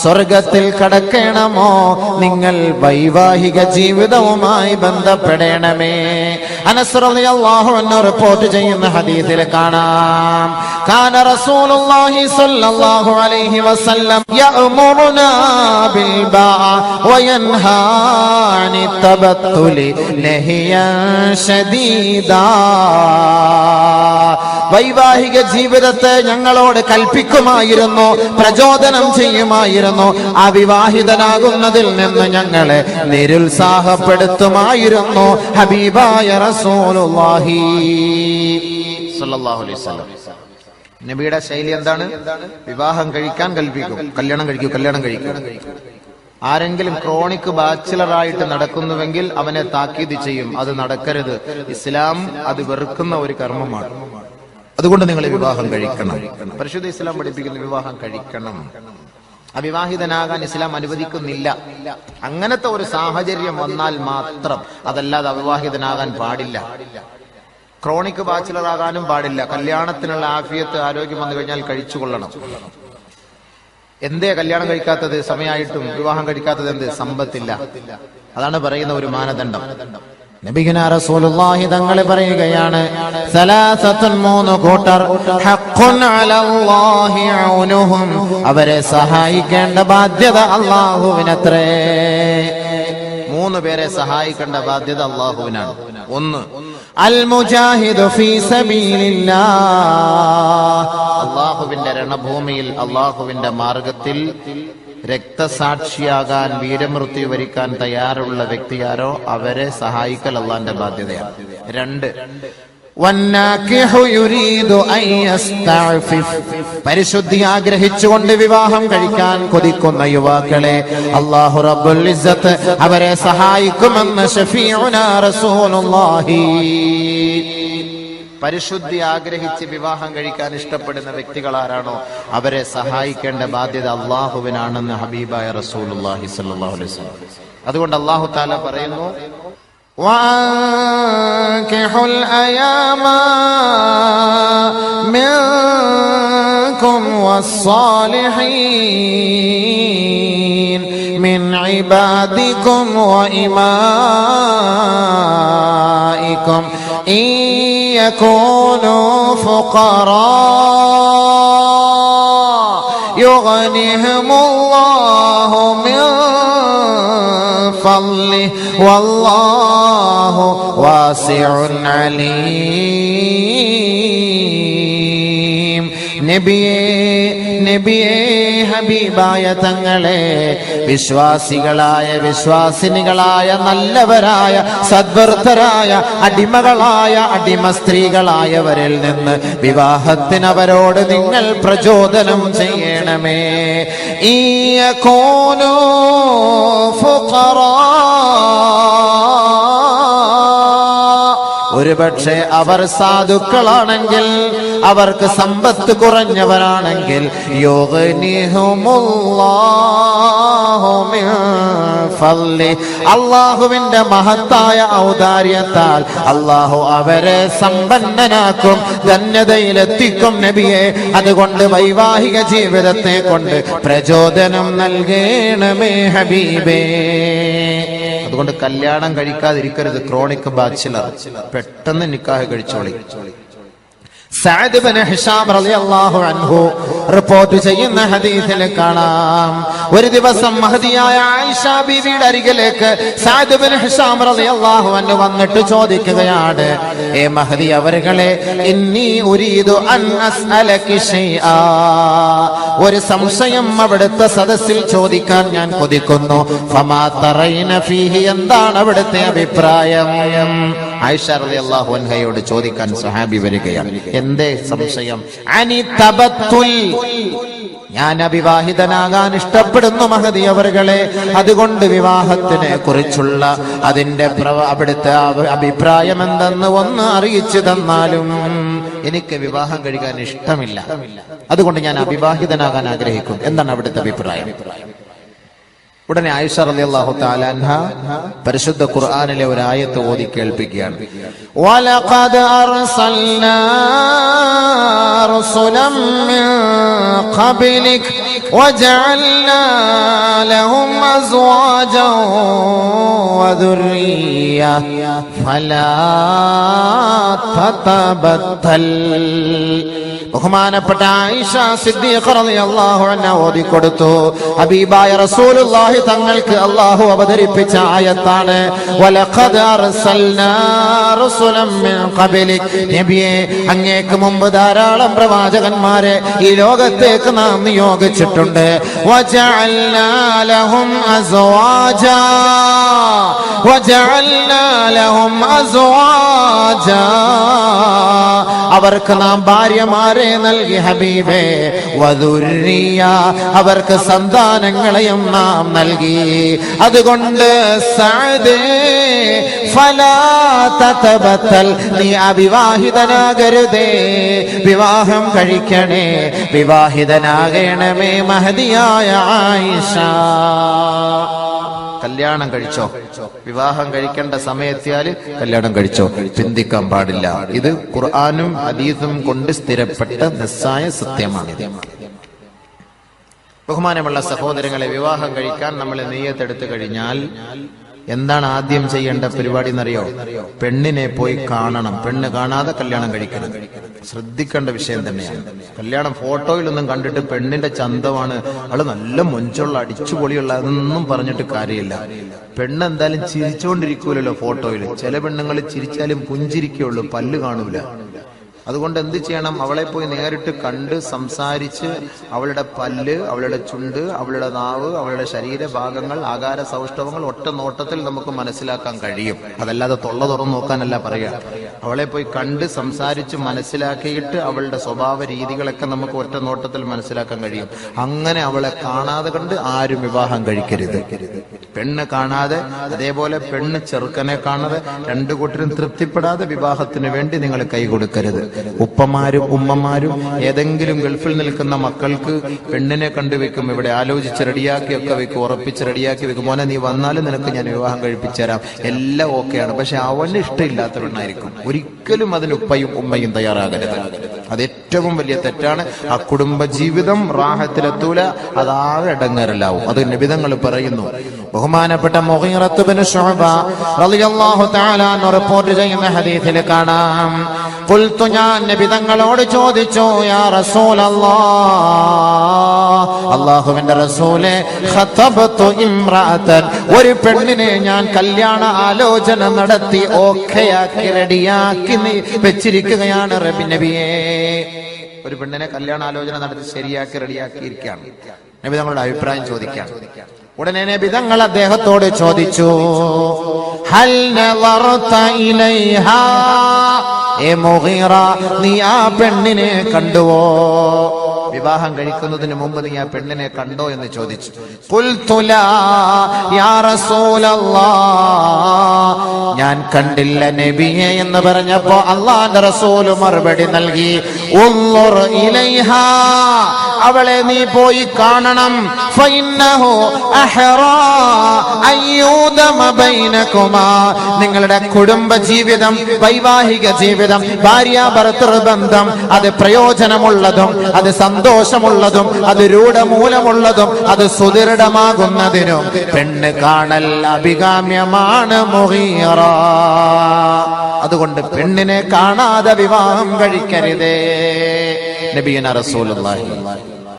സ്വർഗത്തിൽ കടക്കണമോ നിങ്ങൾ വൈവാഹിക ജീവിതവുമായി ബന്ധപ്പെടണമേ. അനസ് റളിയല്ലാഹു അൻഹു റിപ്പോർട്ട് ചെയ്യുന്ന ഹദീസിൽ കാണാം, കാന റസൂലുള്ളാഹി സ്വല്ലല്ലാഹു അലൈഹി വസല്ലം യഅ്മുറുനാ ബിൽ ബാഅ വയൻഹാ അനിത് തബത്തുലി നഹിയൻ ശദീദാ. വൈവാഹിക ജീവിതത്തെ ഞങ്ങളോട് കൽപ്പിക്കുമായിരുന്നു, പ്രചോദനം ചെയ്യുമായിരുന്നു. അവിവാഹിതനാകുന്നതിൽ നിന്ന് ഞങ്ങളെ നിരുത്സാഹപ്പെടുത്തുമായിരുന്നു ഹബീബായ റസൂലുള്ളാഹി സ്വല്ലല്ലാഹു അലൈഹി വസല്ലം. നബിയുടെ ശൈലി എന്താണ്? വിവാഹം കഴിക്കാൻ കൽപ്പിക്കും, കല്യാണം കഴിക്കൂ. ആരെങ്കിലും ക്രോണിക് ബാച്ചിലറായിട്ട് നടക്കുന്നുവെങ്കിൽ അവനെ താക്കീത് ചെയ്യും, അത് നടക്കരുത്, ഇസ്ലാം അത് വെറുക്കുന്ന ഒരു കർമ്മമാണ്, അതുകൊണ്ട് നിങ്ങൾ വിവാഹം കഴിക്കണം. പരിശുദ്ധ ഇസ്ലാം പഠിപ്പിക്കുന്ന വിവാഹം കഴിക്കണം. അവിവാഹിതനാകാൻ ഇസ്ലാം അനുവദിക്കുന്നില്ല. അങ്ങനത്തെ ഒരു സാഹചര്യം വന്നാൽ മാത്രം, അതല്ലാതെ അവിവാഹിതനാകാൻ പാടില്ല. ക്രോണിക് ബാച്ചിലറാകാനും പാടില്ല. കല്യാണത്തിനുള്ള ആഫിയത്ത്, ആരോഗ്യം വന്നു കഴിഞ്ഞാൽ കഴിച്ചുകൊള്ളണം. എന്തേ കല്യാണം കഴിക്കാത്തത്? സമയമായിട്ടും വിവാഹം കഴിക്കാത്തത് എന്ത്? സമ്പത്തില്ല. അതാണ് പറയുന്ന ഒരു മാനദണ്ഡം. നബിഗുന റസൂലുള്ളാഹി തങ്ങൾ പറയുകയാണ്, സലാസത്തുൻ, മൂന്ന് കൂട്ടർ, ഹഖ്ഖുൻ അലല്ലാഹി ഔനുഹും, അവരെ സഹായിക്കേണ്ട ബാധ്യത അല്ലാഹുവിനത്രേ. മൂന്ന് പേരെ സഹായിക്കേണ്ട ബാധ്യത അല്ലാഹുവിനാണ്. ഒന്ന്, അൽ മുജാഹിദു ഫീ സബീലില്ലാഹ്, അല്ലാഹുവിന്റെ രണഭൂമിയിൽ അല്ലാഹുവിന്റെ മാർഗത്തിൽ രക്തസാക്ഷിയാകാൻ, വീരമൃത്യു വരിക്കാൻ തയ്യാറുള്ള വ്യക്തിയാരോ അവരെ സഹായിക്കൽ അള്ളാന്റെ ബാധ്യതയാണ്. രണ്ട്, പരിശുദ്ധി ആഗ്രഹിച്ചുകൊണ്ട് വിവാഹം കഴിക്കാൻ കൊതിക്കുന്ന യുവാക്കളെ അല്ലാഹു റബ്ബുൽ ഇസ്സത്ത് അവരെ സഹായിക്കുമെന്ന് ശഫീഉനാ റസൂലുള്ളാഹി. പരിശുദ്ധി ആഗ്രഹിച്ച് വിവാഹം കഴിക്കാൻ ഇഷ്ടപ്പെടുന്ന വ്യക്തികൾ ആരാണോ അവരെ സഹായിക്കേണ്ട ബാധ്യത അള്ളാഹുവിനാണെന്ന് ഹബീബായ റസൂലുള്ളാഹി സ്വല്ലല്ലാഹു അലൈഹി വസല്ലം. അതുകൊണ്ട് അല്ലാഹു തആല പറയുന്നു, വഅൻകിഹുൽ അയാമ മിൻകും വസ്സാലിഹീൻ മിൻ ഇബാദികും വഇമാഇകും ഇൻ യകൂനൂ ഫുഖറാ യുഗ്നിഹിമുല്ലാഹു മിൻ ഫളിഹി വല്ലാഹു വാസിഉൻ അലീം. നബിയേ, ഹബീബായ തങ്ങളെ, വിശ്വാസികളായ, വിശ്വാസിനികളായ, നല്ലവരായ, സദ്വൃത്തരായ, അടിമകളായ, അടിമ സ്ത്രീകളായവരിൽ നിന്ന് വിവാഹത്തിന് അവരോട് നിങ്ങൾ പ്രചോദനം ചെയ്യണമേ. ഇയകൂനൂ ഫുഖറാ, ഒരുപക്ഷെ അവർ സാധുക്കളാണെങ്കിൽ, അവർക്ക് സമ്പത്ത് കുറഞ്ഞവരാണെങ്കിൽ, യുഗ്നിഹുമുല്ലാഹു മിൻ ഫളി, അല്ലാഹുവിന്റെ മഹത്തായ ഔദാര്യത്താൽ അല്ലാഹു അവരെ സമ്പന്നനാക്കും, ധന്യതയിലെത്തിക്കും. നബിയെ, അതുകൊണ്ട് വൈവാഹിക ജീവിതത്തെ കൊണ്ട് പ്രചോദനം നൽകണമേ ഹബീബേ. അതുകൊണ്ട് കല്യാണം കഴിക്കാതിരിക്കരുത്. ക്രോണിക് ബാച്ചിലർ പെട്ടെന്ന് നിക്കാഹ് കഴിച്ചോളി. സഅദ് ഇബ്നു ഹിശാം റളിയല്ലാഹു അൻഹു റിപ്പോർട്ട് ചെയ്യുന്ന ഹദീസിൽ കാണാം, ഒരു ദിവസം മഹദിയായ ആയിഷ ബീവിയുടെ അരികിലേക്ക് സഅദ് ഇബ്നു ഹിശാം റളിയല്ലാഹു അൻഹു വന്നിട്ട് ചോദിക്കുകയാണ്, ഏ മഹദി അവர்களே, ഇന്നി ഉരീദു അൻ അസ്അലകി ശൈആ, ഒരു സംശയം അവിടുത്തെ സദസ്സിൽ ചോദിക്കാൻ ഞാൻ കൊതിക്കുന്നു. ഫമാ തറൈന ഫീഹി, എന്താണ് അവിടുത്തെ അഭിപ്രായം? ആയിഷ റളിയല്ലാഹു അൻഹയോട് ചോദിക്കാൻ സ്വഹാബി വരികയാണ്. എന്തേ സംശയം? അനി തബത്തുൽ, ഞാൻ അവിവാഹിതനാകാൻ ഇഷ്ടപ്പെടുന്നു മഹദി അവர்களെ, അതുകൊണ്ട് വിവാഹത്തിനെ കുറിച്ചുള്ള അതിന്റെ അവിടുത്തെ അഭിപ്രായം എന്തെന്ന് ഒന്ന് അറിയിച്ചു തന്നാലും. എനിക്ക് വിവാഹം കഴിക്കാൻ ഇഷ്ടമില്ല, അതുകൊണ്ട് ഞാൻ അവിവാഹിതനാകാൻ ആഗ്രഹിക്കും. എന്താണ് അവിടുത്തെ അഭിപ്രായം? ഉടനെ ആയിഷ റളിയല്ലാഹു തആല അൻഹ പരിശുദ്ധ ഖുർആനിലെ ഒരു ആയത്ത് ഓതി കേൾപ്പിക്കുകയാണ്. വലഖദ് അർസൽനാ റസൂലൻ മിൻ ഖബ്ലിക് വജഅൽനാ ലഹും അസ്വാജൻ വദുർരിയ്യ ഫലാ തതബത്തൽ. ബഹുമാനപ്പെട്ട ആയിഷ സിദ്ദീഖ റളിയല്ലാഹു അൻഹ ഓതിക്കൊടുത്തു. ഹബീബായ റസൂലുള്ളാഹി തങ്ങൾക്ക് അല്ലാഹു അവതരിപ്പിച്ച ആയത്താണ്. വലഖദ് അർസൽനാ റസൂലൻ മിൻ ഖബലിക്. നബിയെ, അങ്ങേക്ക് മുമ്പ് ധാരാളം പ്രവാചകന്മാരെ ഈ ലോകത്തേക്ക് നാം നിയോഗിച്ചിട്ടുണ്ട്. വജഅൽനാ ലഹും അസ്വാജാ വജഅൽനാ ലഹും അസ്വാജാ. അവർക്ക് നാം ഭാര്യമാരെ നൽകി ഹബീബേ. വദുർരിയ, അവർക്ക് സന്താനങ്ങളെയും നാം നൽകി. അതുകൊണ്ട് സഅദ് ഫലാ തതബത്തൽ, നീ അവിവാഹിതനാകരുതേ, വിവാഹം കഴിക്കണേ, വിവാഹിതനാകണമേ മഹദിയായ ആയിഷ. കല്യാണം കഴിച്ചോ, വിവാഹം കഴിക്കേണ്ട സമയത്തിയാൽ കല്യാണം കഴിച്ചോ, ചിന്തിക്കാൻ പാടില്ല. ഇത് ഖുർആനും ഹദീസും കൊണ്ട് സ്ഥിരപ്പെട്ട നിസ്സായ സത്യമാണിത്. ബഹുമാനമുള്ള സഹോദരങ്ങളെ, വിവാഹം കഴിക്കാൻ നമ്മൾ നിയ്യത്തെടുത്തു കഴിഞ്ഞാൽ എന്താണ് ആദ്യം ചെയ്യേണ്ട പരിപാടി എന്നറിയോ? പെണ്ണിനെ പോയി കാണണം. പെണ്ണ് കാണാതെ കല്യാണം കഴിക്കണം. ശ്രദ്ധിക്കേണ്ട വിഷയം തന്നെയാണ്. കല്യാണം ഫോട്ടോയിലൊന്നും കണ്ടിട്ട് പെണ്ണിന്റെ ചന്തമാണ്, അവള് നല്ല മൊഞ്ചുള്ള അടിച്ചുപൊളിയുള്ള, അതൊന്നും പറഞ്ഞിട്ട് കാര്യമില്ല. പെണ്ണ് എന്തായാലും ചിരിച്ചുകൊണ്ടിരിക്കൂലല്ലോ ഫോട്ടോയിൽ. ചില പെണ്ണുങ്ങൾ ചിരിച്ചാലും പുഞ്ചിരിക്കുള്ളൂ, പല്ല് കാണൂല. അതുകൊണ്ട് എന്ത് ചെയ്യണം? അവളെ പോയി നേരിട്ട് കണ്ട് സംസാരിച്ച് അവളുടെ പല്ല്, അവളുടെ ചുണ്ട്, അവളുടെ നാവ്, അവളുടെ ശരീരഭാഗങ്ങൾ, ആകാര സൗഷ്ഠവങ്ങൾ ഒറ്റ നോട്ടത്തിൽ നമുക്ക് മനസ്സിലാക്കാൻ കഴിയും. അതല്ലാതെ തൊള്ള തുറന്നു നോക്കാനല്ല പറയുക. അവളെ പോയി കണ്ട് സംസാരിച്ച് മനസ്സിലാക്കിയിട്ട് അവളുടെ സ്വഭാവ രീതികളൊക്കെ നമുക്ക് ഒറ്റ നോട്ടത്തിൽ മനസ്സിലാക്കാൻ കഴിയും. അങ്ങനെ അവളെ കാണാതെ കണ്ട് ആരും വിവാഹം കഴിക്കരുത്. പെണ്ണ് കാണാതെ, അതേപോലെ പെണ്ണ് ചെറുക്കനെ കാണാതെ, രണ്ടു കൂട്ടരും തൃപ്തിപ്പെടാതെ വിവാഹത്തിന് വേണ്ടി നിങ്ങൾ കൈ കൊടുക്കരുത്. ഉപ്പമാരും ഉമ്മമാരും ഏതെങ്കിലും ഗൾഫിൽ നിൽക്കുന്ന മക്കൾക്ക് പെണ്ണിനെ കണ്ടുവെക്കും, ഇവിടെ ആലോചിച്ച് റെഡിയാക്കി ഒക്കെ വെക്കും, ഉറപ്പിച്ച് റെഡിയാക്കി വെക്കും. മോനെ, നീ വന്നാലും നിനക്ക് ഞാൻ വിവാഹം കഴിപ്പിച്ചു തരാം, എല്ലാം ഓക്കെയാണ്. പക്ഷെ അവന് ഇഷ്ടമില്ലാത്ത പെണ്ണായിരിക്കും. ഒരിക്കലും അതിന് ഉപ്പയും ഉമ്മയും തയ്യാറാകരുത്. അത് ഏറ്റവും വലിയ തെറ്റാണ്. ആ കുടുംബ ജീവിതം റാഹത്തിലെത്തൂല, അതാകെ ഇടങ്ങേറലാവും. അത് നബിതങ്ങൾ പറയുന്നു. ബഹുമാനപ്പെട്ട മുഗീറത്ത് ഇബ്നു ശുഅബ റളിയല്ലാഹു തആല അൻഹു റിപ്പോർട്ട് ചെയ്യുന്ന ഹദീസിൽ കാണാം, ഖുൽതു, ഞാൻ നബിതങ്ങളോട് ചോദിച്ചു, യാ റസൂലല്ലാഹ്, അല്ലാഹുവിന്റെ റസൂലേ, ഖതബതു ഇംറഅതൻ, ഒരു പെണ്ണിനെ ഞാൻ കല്യാണ ആലോചന നടത്തി ഓക്കെയാക്കി റെഡിയാക്കി വെച്ചിരിക്കുകയാണ് നബിയേ. ഒരു പെണ്ണിനെ കല്യാണ ആലോചന നടത്തി ശരിയാക്കി റെഡിയാക്കിയിരിക്കുകയാണ്. നബി തങ്ങളുടെ അഭിപ്രായം ചോദിക്കാൻ. ഉടനെ നബി തങ്ങൾ അദ്ദേഹത്തോട് ചോദിച്ചു, ഹൽ നളർത ഇലൈഹാ, ഏ മുഗീറ, നീ ആ പെണ്ണിനെ കണ്ടുവോ? വിവാഹം കഴിക്കുന്നതിന് മുമ്പ് നീ ആ പെണ്ണിനെ കണ്ടോ എന്ന് ചോദിച്ചു. ഖുൽതു ലാ യാ റസൂലല്ലാഹ്, ഞാൻ കണ്ടില്ല നബിയെ എന്ന് പറഞ്ഞപ്പോ അല്ലാഹുവിന്റെ റസൂൽ മറുപടി നൽകി, ഉൻളുർ ഇലൈഹാ, അവളെ നീ പോയി കാണണം. ഫഇന്നഹു അഹ്റാ അയ്യൂദമ ബൈനകുമാ, നിങ്ങളുടെ കുടുംബ ജീവിതം, വൈവാഹിക ജീവിതം, ഭാര്യാഭർത്തൃ ബന്ധം, അത് പ്രയോജനമുള്ളതും അത് സന്തോഷമുള്ളതും അത് രൂഢമൂലമുള്ളതും അത് സുദൃഢമാകുന്നതിനും പെണ്ണ് കാണൽ അഭികാമ്യമാണ് മുഗീറ. അതുകൊണ്ട് പെണ്ണിനെ കാണാതെ വിവാഹം കഴിക്കരുതേ. നബിയുനാ റസൂലുള്ളാഹി